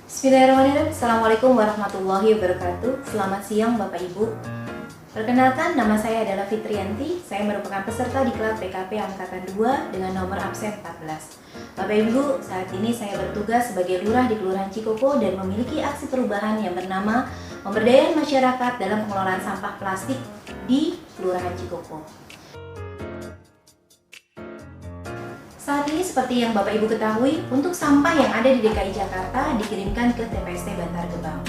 Bismillahirrahmanirrahim. Assalamualaikum warahmatullahi wabarakatuh. Selamat siang Bapak Ibu. Perkenalkan, nama saya adalah Fitrianti. Saya merupakan peserta diklat PKP Angkatan 2 dengan nomor absen 14. Bapak Ibu, saat ini saya bertugas sebagai lurah di Kelurahan Cikoko dan memiliki aksi perubahan yang bernama Pemberdayaan Masyarakat dalam Pengelolaan Sampah Plastik di Kelurahan Cikoko. Saat ini seperti yang Bapak Ibu ketahui, untuk sampah yang ada di DKI Jakarta dikirimkan ke TPST Bantar Gebang.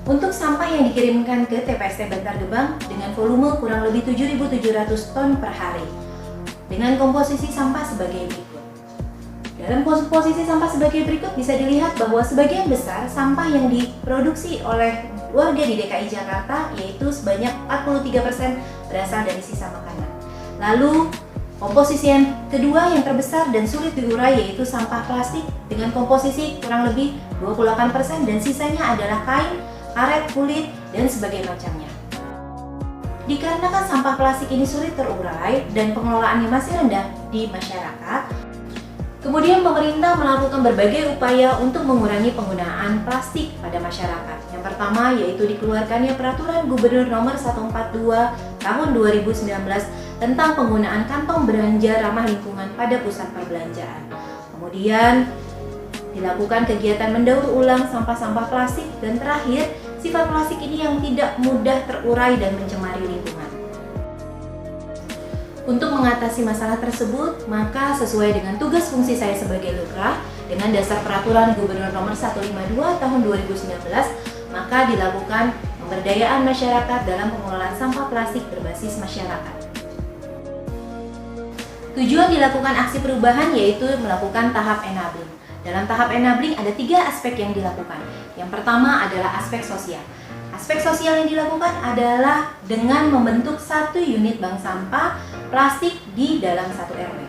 Untuk sampah yang dikirimkan ke TPST Bantar Gebang dengan volume kurang lebih 7.700 ton per hari, dengan komposisi sampah sebagai berikut. Dalam komposisi sampah sebagai berikut bisa dilihat bahwa sebagian besar sampah yang diproduksi oleh warga di DKI Jakarta, yaitu sebanyak 43% berasal dari sisa makanan. Lalu komposisi yang kedua yang terbesar dan sulit diurai yaitu sampah plastik dengan komposisi kurang lebih 28% dan sisanya adalah kain, karet, kulit, dan sebagainya macamnya. Dikarenakan sampah plastik ini sulit terurai dan pengelolaannya masih rendah di masyarakat, kemudian pemerintah melakukan berbagai upaya untuk mengurangi penggunaan plastik pada masyarakat. Yang pertama yaitu dikeluarkannya Peraturan Gubernur Nomor 142 Tahun 2019 tentang penggunaan kantong belanja ramah lingkungan pada pusat perbelanjaan. Kemudian dilakukan kegiatan mendaur ulang sampah-sampah plastik, dan terakhir sifat plastik ini yang tidak mudah terurai dan mencemari lingkungan. Untuk mengatasi masalah tersebut, maka sesuai dengan tugas fungsi saya sebagai lurah dengan dasar Peraturan Gubernur Nomor 152 Tahun 2019, maka dilakukan pemberdayaan masyarakat dalam pengelolaan sampah plastik berbasis masyarakat. Tujuan dilakukan aksi perubahan yaitu melakukan tahap enabling. Dalam tahap enabling ada 3 aspek yang dilakukan. Yang pertama adalah aspek sosial. Aspek sosial yang dilakukan adalah dengan membentuk 1 unit bank sampah plastik di dalam 1 RW.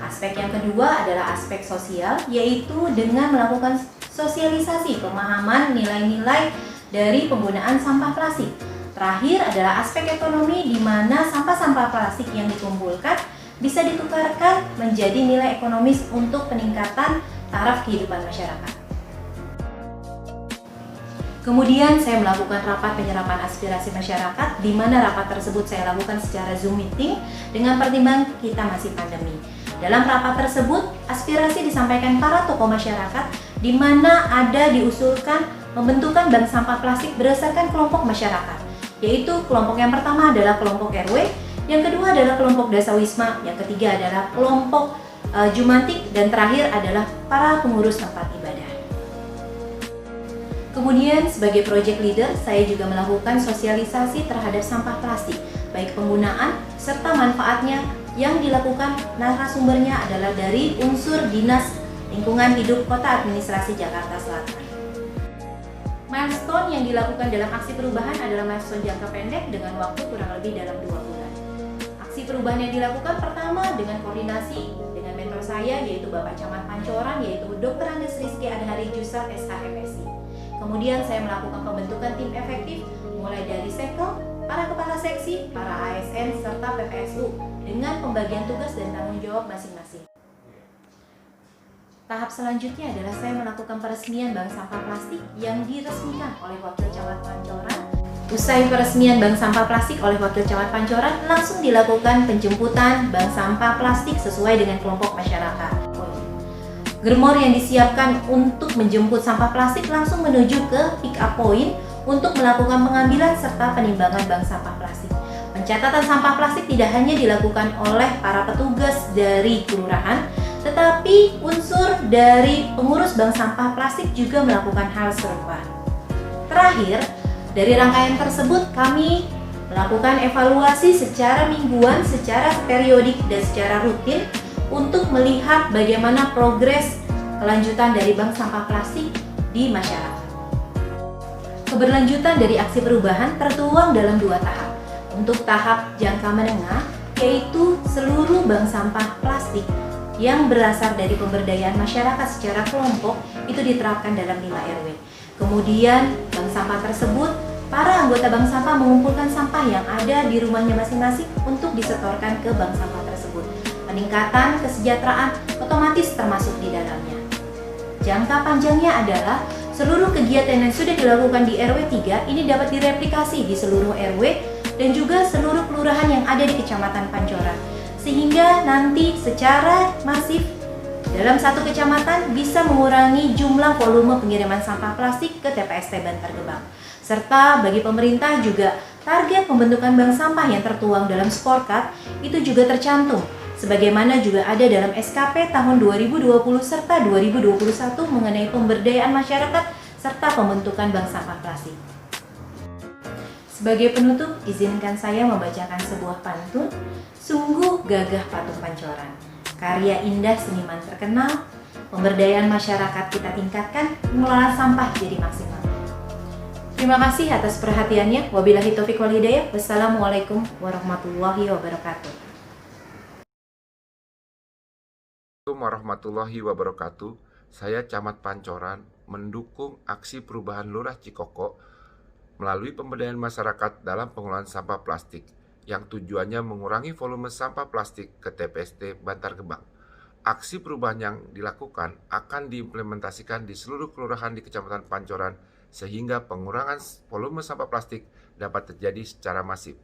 Aspek yang kedua adalah aspek sosial, yaitu dengan melakukan sosialisasi pemahaman nilai-nilai dari penggunaan sampah plastik. Terakhir adalah aspek ekonomi, di mana sampah-sampah plastik yang dikumpulkan bisa ditukarkan menjadi nilai ekonomis untuk peningkatan taraf kehidupan masyarakat. Kemudian saya melakukan rapat penyerapan aspirasi masyarakat, di mana rapat tersebut saya lakukan secara Zoom meeting dengan pertimbangan kita masih pandemi. Dalam rapat tersebut, aspirasi disampaikan para tokoh masyarakat, di mana ada diusulkan pembentukan bank sampah plastik berdasarkan kelompok masyarakat, yaitu kelompok yang pertama adalah kelompok RW, yang kedua adalah kelompok dasawisma, yang ketiga adalah kelompok jumantik, dan terakhir adalah para pengurus tempat ibadah. Kemudian sebagai project leader, saya juga melakukan sosialisasi terhadap sampah plastik, baik penggunaan serta manfaatnya, yang dilakukan narasumbernya adalah dari unsur Dinas Lingkungan Hidup Kota Administrasi Jakarta Selatan. Milestone yang dilakukan dalam aksi perubahan adalah milestone jangka pendek dengan waktu kurang lebih dalam 2 bulan. Aksi perubahan yang dilakukan pertama dengan koordinasi dengan mentor saya yaitu Bapak Camat Pancoran, yaitu Dr. Andes Rizky Adhari Jusat SHMSI. Kemudian saya melakukan pembentukan tim efektif mulai dari sekel, para kepala seksi, para ASN, serta PPSU dengan pembagian tugas dan tanggung jawab masing-masing. Tahap selanjutnya adalah saya melakukan peresmian bank sampah plastik yang diresmikan oleh Wakil Camat Pancoran. Usai peresmian bank sampah plastik oleh Wakil Camat Pancoran, langsung dilakukan penjemputan bank sampah plastik sesuai dengan kelompok masyarakat. Germor yang disiapkan untuk menjemput sampah plastik langsung menuju ke pick up point untuk melakukan pengambilan serta penimbangan bank sampah plastik. Pencatatan sampah plastik tidak hanya dilakukan oleh para petugas dari kelurahan, tetapi unsur dari pengurus bank sampah plastik juga melakukan hal serupa. Terakhir, dari rangkaian tersebut kami melakukan evaluasi secara mingguan, secara periodik, dan secara rutin untuk melihat bagaimana progres kelanjutan dari bank sampah plastik di masyarakat. Keberlanjutan dari aksi perubahan tertuang dalam 2 tahap. Untuk tahap jangka menengah, yaitu seluruh bank sampah plastik yang berasal dari pemberdayaan masyarakat secara kelompok itu diterapkan dalam 5 RW. Kemudian bank sampah tersebut, para anggota bank sampah mengumpulkan sampah yang ada di rumahnya masing-masing untuk disetorkan ke bank sampah tersebut. Peningkatan kesejahteraan otomatis termasuk di dalamnya. Jangka panjangnya adalah Seluruh kegiatan yang sudah dilakukan di RW 3 ini dapat direplikasi di seluruh RW dan juga seluruh kelurahan yang ada di Kecamatan Pancoran. Sehingga nanti secara masif dalam satu kecamatan bisa mengurangi jumlah volume pengiriman sampah plastik ke TPST Bantar Gebang. Serta bagi pemerintah juga target pembentukan bank sampah yang tertuang dalam scorecard itu juga tercantum. Sebagaimana juga ada dalam SKP tahun 2020 serta 2021 mengenai pemberdayaan masyarakat serta pembentukan bank sampah plastik. Sebagai penutup, izinkan saya membacakan sebuah pantun, Sungguh Gagah Patung Pancoran. Karya indah seniman terkenal, pemberdayaan masyarakat kita tingkatkan, pengelolaan sampah jadi maksimal. Terima kasih atas perhatiannya. Wabillahi taufiq wal hidayah. Wassalamualaikum warahmatullahi wabarakatuh. Assalamualaikum warahmatullahi wabarakatuh. Saya Camat Pancoran mendukung aksi perubahan Lurah Cikoko melalui pemberdayaan masyarakat dalam pengelolaan sampah plastik yang tujuannya mengurangi volume sampah plastik ke TPST Bantar Gebang. Aksi perubahan yang dilakukan akan diimplementasikan di seluruh kelurahan di Kecamatan Pancoran sehingga pengurangan volume sampah plastik dapat terjadi secara masif.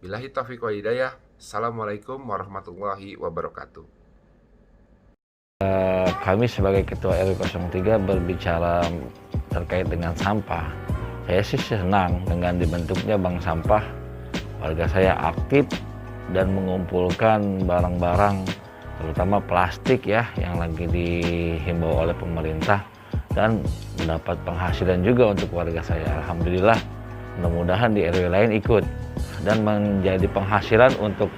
Billahi taufiq wal hidayah. Assalamualaikum warahmatullahi wabarakatuh. Kami sebagai Ketua RW 03 berbicara terkait dengan sampah. Saya sih senang dengan dibentuknya bank sampah. Warga saya aktif dan mengumpulkan barang-barang terutama plastik ya yang lagi dihimbau oleh pemerintah dan mendapat penghasilan juga untuk warga saya. Alhamdulillah, mudah-mudahan di RW lain ikut dan menjadi penghasilan untuk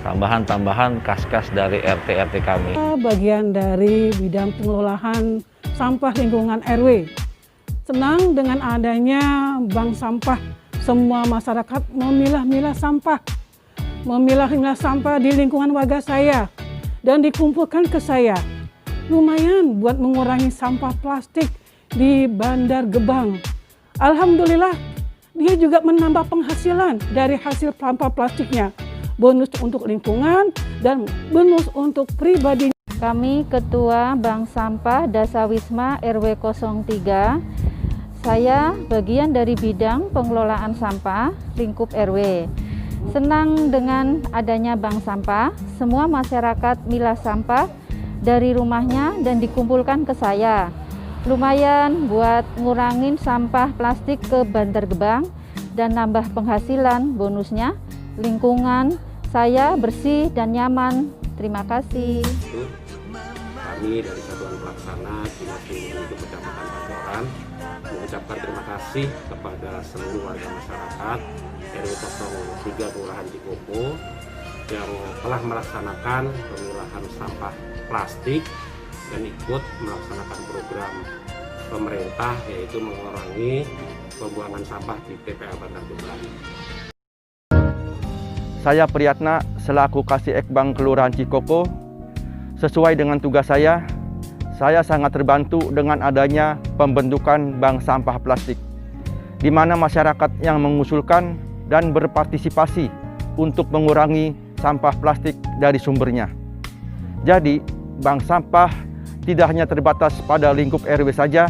tambahan kas-kas dari RT-RT kami. Bagian dari bidang pengelolaan sampah lingkungan RW. Senang dengan adanya bank sampah. Semua masyarakat memilah-milah sampah. Memilah-milah sampah di lingkungan warga saya. Dan dikumpulkan ke saya. Lumayan buat mengurangi sampah plastik di Bantar Gebang. Alhamdulillah, dia juga menambah penghasilan dari hasil sampah plastiknya. Bonus untuk lingkungan dan bonus untuk pribadi. Kami Ketua Bank Sampah Dasawisma RW 03. Saya bagian dari bidang pengelolaan sampah lingkup RW. Senang dengan adanya bank sampah, semua masyarakat milah sampah dari rumahnya dan dikumpulkan ke saya. Lumayan buat ngurangin sampah plastik ke Bantar Gebang dan nambah penghasilan, bonusnya lingkungan saya bersih dan nyaman. Terima kasih. Kami dari Satuan Pelaksana Dinas Lingkungan Hidup Kecamatan Pancoran mengucapkan terima kasih kepada seluruh warga masyarakat RW 03 Kelurahan Cikoko yang telah melaksanakan pemilahan sampah plastik dan ikut melaksanakan program pemerintah yaitu mengurangi pembuangan sampah di TPA Bantar Gebang. Saya Priyatna selaku Kasih Ekbang Kelurahan Cikoko. Sesuai dengan tugas saya sangat terbantu dengan adanya pembentukan bank sampah plastik, di mana masyarakat yang mengusulkan dan berpartisipasi untuk mengurangi sampah plastik dari sumbernya. Jadi, bank sampah tidak hanya terbatas pada lingkup RW saja,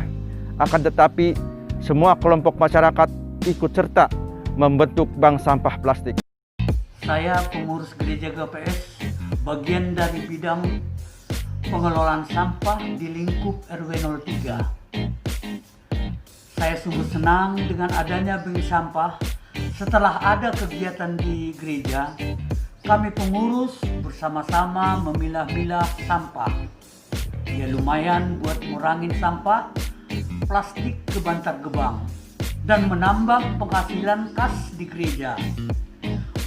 akan tetapi semua kelompok masyarakat ikut serta membentuk bank sampah plastik. Saya pengurus gereja GPS, bagian dari bidang pengelolaan sampah di lingkup RW 03. Saya sungguh senang dengan adanya bank sampah. Setelah ada kegiatan di gereja, kami pengurus bersama-sama memilah-milah sampah. Ya lumayan buat ngurangin sampah plastik ke Bantar Gebang dan menambah penghasilan kas di gereja.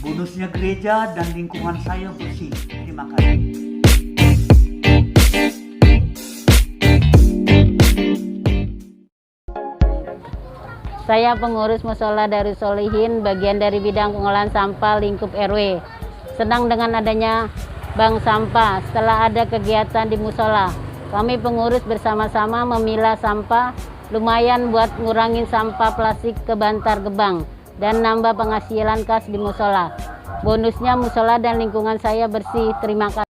Bonusnya gereja dan lingkungan saya bersih. Terima kasih. Saya pengurus Mushola Darus Sholihin, bagian dari bidang pengolahan sampah lingkup RW. Senang dengan adanya bank sampah setelah ada kegiatan di mushola. Kami pengurus bersama-sama memilah sampah, lumayan buat ngurangin sampah plastik ke Bantar Gebang dan nambah penghasilan kas di mushola. Bonusnya mushola dan lingkungan saya bersih. Terima kasih.